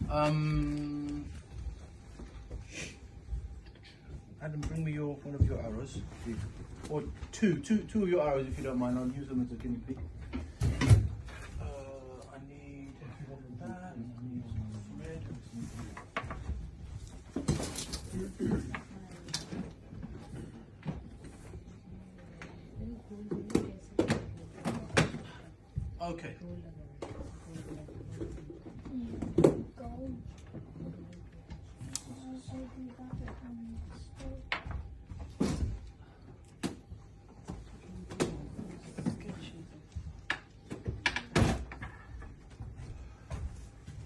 Adam, bring me one of your arrows, or two of your arrows if you don't mind. I'll use them as a guinea pig. I need that. I need some red. Okay.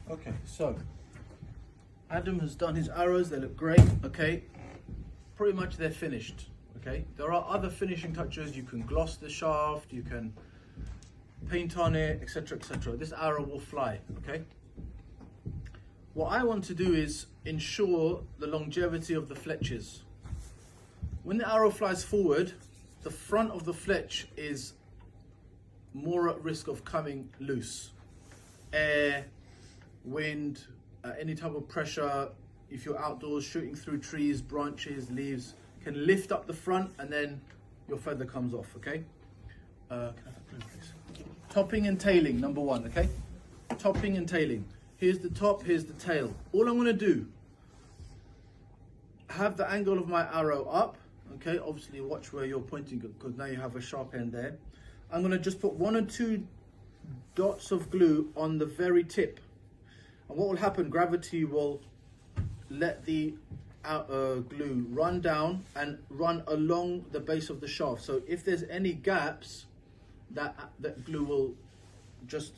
Okay, so Adam has done his arrows, they look great, okay? Pretty much they're finished, okay? There are other finishing touches. You can gloss the shaft, you can paint on it, etc, etc. This arrow will fly, okay? What I want to do is ensure the longevity of the fletches. When the arrow flies forward, the front of the fletch is more at risk of coming loose. Air, wind, any type of pressure, if you're outdoors shooting through trees, branches, leaves, can lift up the front and then your feather comes off, okay? Can I have that glue, please? Topping and tailing, number one, okay? Topping and tailing. Here's the top, here's the tail. All I'm gonna do, have the angle of my arrow up, okay? Obviously watch where you're pointing because now you have a sharp end there. I'm gonna just put 1 or 2 dots of glue on the very tip. And what will happen, gravity will let the glue run down and run along the base of the shaft. So if there's any gaps, that glue will just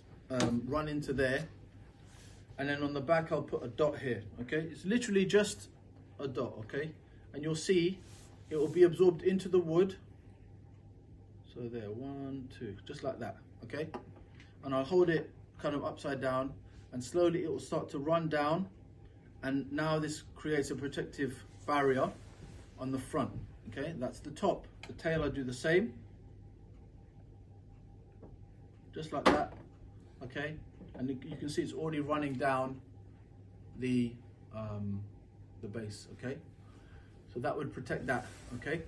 run into there. And then on the back, I'll put a dot here, okay? It's literally just a dot, okay? And you'll see it will be absorbed into the wood. So there, 1, 2, just like that, okay? And I'll hold it kind of upside down and slowly it will start to run down. And now this creates a protective barrier on the front, okay? That's the top. The tail, I do the same. Just like that, okay? And you can see it's already running down the base, okay? So that would protect that, okay?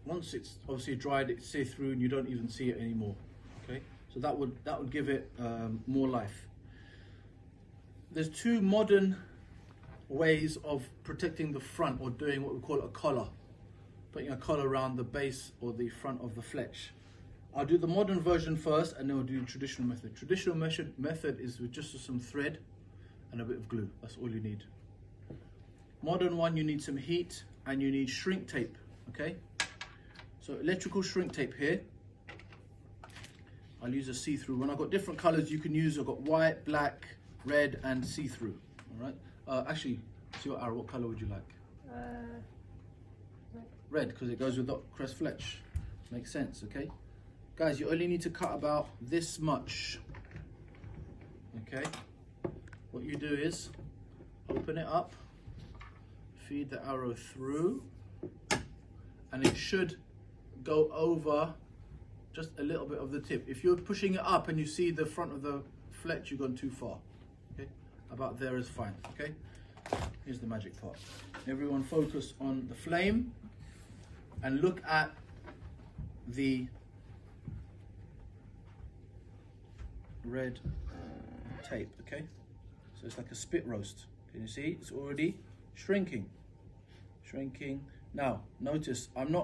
Once it's obviously dried, it's see-through and you don't even see it anymore, okay? So that would give it more life. There's 2 modern ways of protecting the front, or doing what we call a collar. Putting a collar around the base or the front of the fletch. I'll do the modern version first and then we'll do the traditional method. Traditional method is with just some thread and a bit of glue. That's all you need. Modern one, you need some heat and you need shrink tape, okay? So electrical shrink tape here. I'll use a see-through one. I've got different colors you can use. I've got white, black, red and see-through, all right? Actually, it's your arrow. What color would you like? Red, because it goes with the crest fletch. Makes sense, okay? Guys, you only need to cut about this much, okay? What you do is open it up, feed the arrow through, and it should go over just a little bit of the tip. If you're pushing it up and you see the front of the fletch, you've gone too far, okay? About there is fine, okay? Here's the magic part. Everyone focus on the flame and look at the red tape, okay? So it's like a spit roast. Can you see? It's already shrinking. Shrinking. Now, notice I'm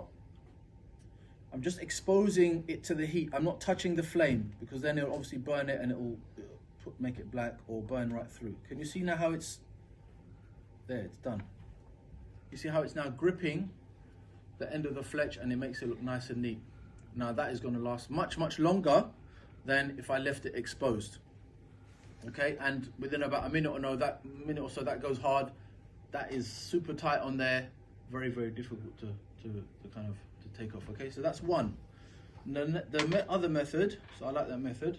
just exposing it to the heat. I'm not touching the flame because then it'll obviously burn it and it'll make it black or burn right through. Can you see now how it's there? It's done. You see how it's now gripping the end of the fletch and it makes it look nice and neat. Now that is going to last much, much longer than if I left it exposed. Okay, and within about a minute or so that goes hard. That is super tight on there. Very, very difficult to kind of take off. Okay, so that's one. The other method, so I like that method,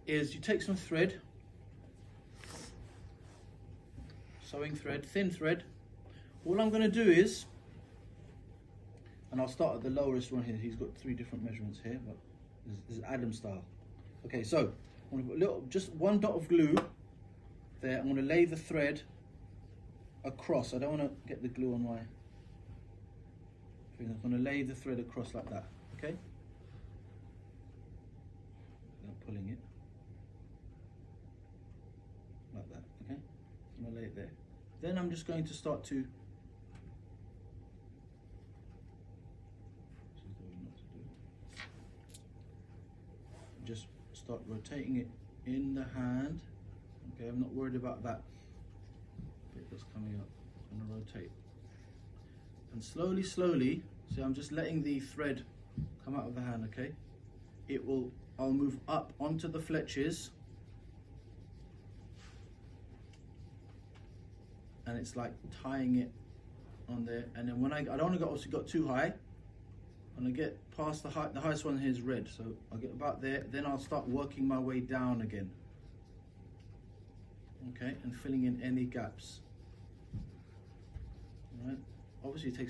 is you take some thread, sewing thread, thin thread. All I'm going to do is, and I'll start at the lowest one here. He's got 3 different measurements here, but this is Adam style. Okay, so I'm going to put a little, just one dot of glue there. I'm going to lay the thread across. I don't want to get the glue on my finger. I'm going to lay the thread across like that, okay? Without pulling it. Like that, okay? I'm going to lay it there. Then I'm just going to start to just start rotating it in the hand. Okay, I'm not worried about that bit that's coming up. I'm going to rotate. And slowly, slowly, see, I'm just letting the thread come out of the hand, okay? I'll move up onto the fletches. And it's like tying it on there. And then when I don't want to obviously got too high. When I get past the highest one here is red, so I'll get about there, then I'll start working my way down again. Okay, and filling in any gaps. All right, obviously it takes